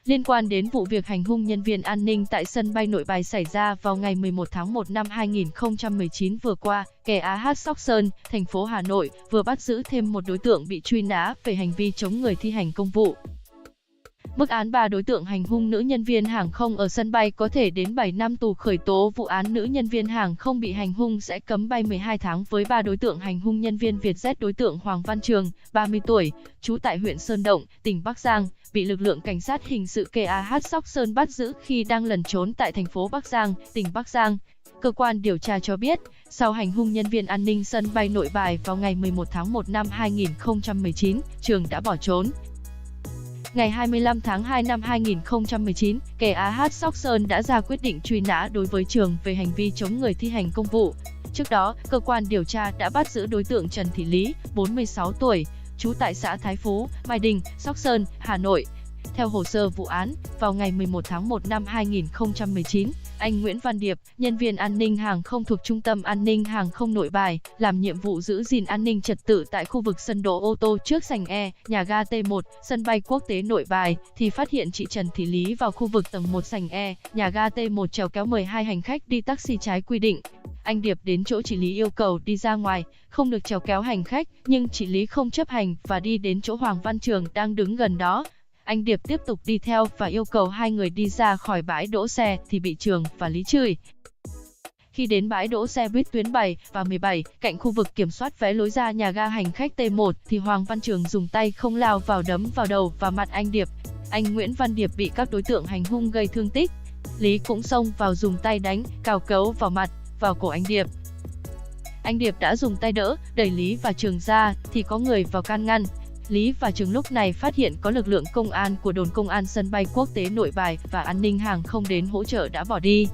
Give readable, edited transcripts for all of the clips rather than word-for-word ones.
Liên quan đến vụ việc hành hung nhân viên an ninh tại sân bay Nội Bài xảy ra vào ngày 11 tháng 1 năm 2019 vừa qua, kẻ AH Sóc Sơn, thành phố Hà Nội vừa bắt giữ thêm một đối tượng bị truy nã về hành vi chống người thi hành công vụ. Mức án 3 đối tượng hành hung nữ nhân viên hàng không ở sân bay có thể đến 7 năm tù. Khởi tố vụ án nữ nhân viên hàng không bị hành hung sẽ cấm bay 12 tháng với 3 đối tượng hành hung nhân viên Vietjet. Đối tượng Hoàng Văn Trường, 30 tuổi, trú tại huyện Sơn Động, tỉnh Bắc Giang, bị lực lượng cảnh sát hình sự KAH Sóc Sơn bắt giữ khi đang lẩn trốn tại thành phố Bắc Giang, tỉnh Bắc Giang. Cơ quan điều tra cho biết, sau hành hung nhân viên an ninh sân bay Nội Bài vào ngày 11 tháng 1 năm 2019, Trường đã bỏ trốn. Ngày 25 tháng 2 năm 2019, KAH Sóc Sơn đã ra quyết định truy nã đối với Trường về hành vi chống người thi hành công vụ. Trước đó, cơ quan điều tra đã bắt giữ đối tượng Trần Thị Lý, 46 tuổi, trú tại xã Thái Phú, Mai Đình, Sóc Sơn, Hà Nội. Theo hồ sơ vụ án, vào ngày 11 tháng 1 năm 2019, anh Nguyễn Văn Điệp, nhân viên an ninh hàng không thuộc Trung tâm An ninh Hàng không Nội Bài, làm nhiệm vụ giữ gìn an ninh trật tự tại khu vực sân đỗ ô tô trước sảnh E, nhà ga T1, sân bay quốc tế Nội Bài, thì phát hiện chị Trần Thị Lý vào khu vực tầng 1 sảnh E, nhà ga T1 chèo kéo 12 hành khách đi taxi trái quy định. Anh Điệp đến chỗ chị Lý yêu cầu đi ra ngoài, không được chèo kéo hành khách, nhưng chị Lý không chấp hành và đi đến chỗ Hoàng Văn Trường đang đứng gần đó. Anh Điệp tiếp tục đi theo và yêu cầu hai người đi ra khỏi bãi đỗ xe thì bị Trường và Lý chửi. Khi đến bãi đỗ xe buýt tuyến 7 và 17, cạnh khu vực kiểm soát vé lối ra nhà ga hành khách T1 thì Hoàng Văn Trường dùng tay không lao vào đấm vào đầu và mặt anh Điệp. Anh Nguyễn Văn Điệp bị các đối tượng hành hung gây thương tích. Lý cũng xông vào dùng tay đánh, cào cấu vào mặt, vào cổ anh Điệp. Anh Điệp đã dùng tay đỡ, đẩy Lý và Trường ra thì có người vào can ngăn. Lý và Trường lúc này phát hiện có lực lượng công an của đồn công an sân bay quốc tế Nội Bài và an ninh hàng không đến hỗ trợ đã bỏ đi.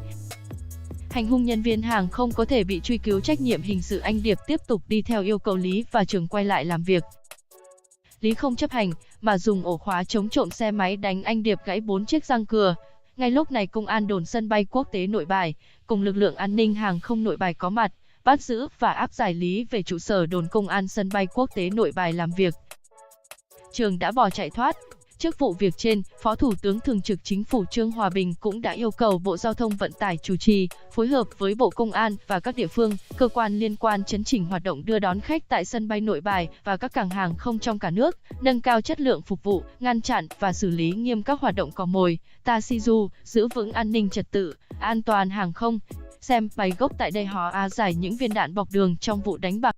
Hành hung nhân viên hàng không có thể bị truy cứu trách nhiệm hình sự. Anh Điệp tiếp tục đi theo yêu cầu Lý và Trường quay lại làm việc. Lý không chấp hành mà dùng ổ khóa chống trộm xe máy đánh anh Điệp gãy 4 chiếc răng cưa. Ngay lúc này công an đồn sân bay quốc tế Nội Bài cùng lực lượng an ninh hàng không Nội Bài có mặt, bắt giữ và áp giải Lý về trụ sở đồn công an sân bay quốc tế Nội Bài làm việc. Trường đã bỏ chạy thoát. Trước vụ việc trên, Phó Thủ tướng Thường trực Chính phủ Trương Hòa Bình cũng đã yêu cầu Bộ Giao thông Vận tải chủ trì, phối hợp với Bộ Công an và các địa phương, cơ quan liên quan chấn chỉnh hoạt động đưa đón khách tại sân bay Nội Bài và các cảng hàng không trong cả nước, nâng cao chất lượng phục vụ, ngăn chặn và xử lý nghiêm các hoạt động cò mồi, taxi du, giữ vững an ninh trật tự, an toàn hàng không. Xem bài gốc tại đây họ giải những viên đạn bọc đường trong vụ đánh bạc.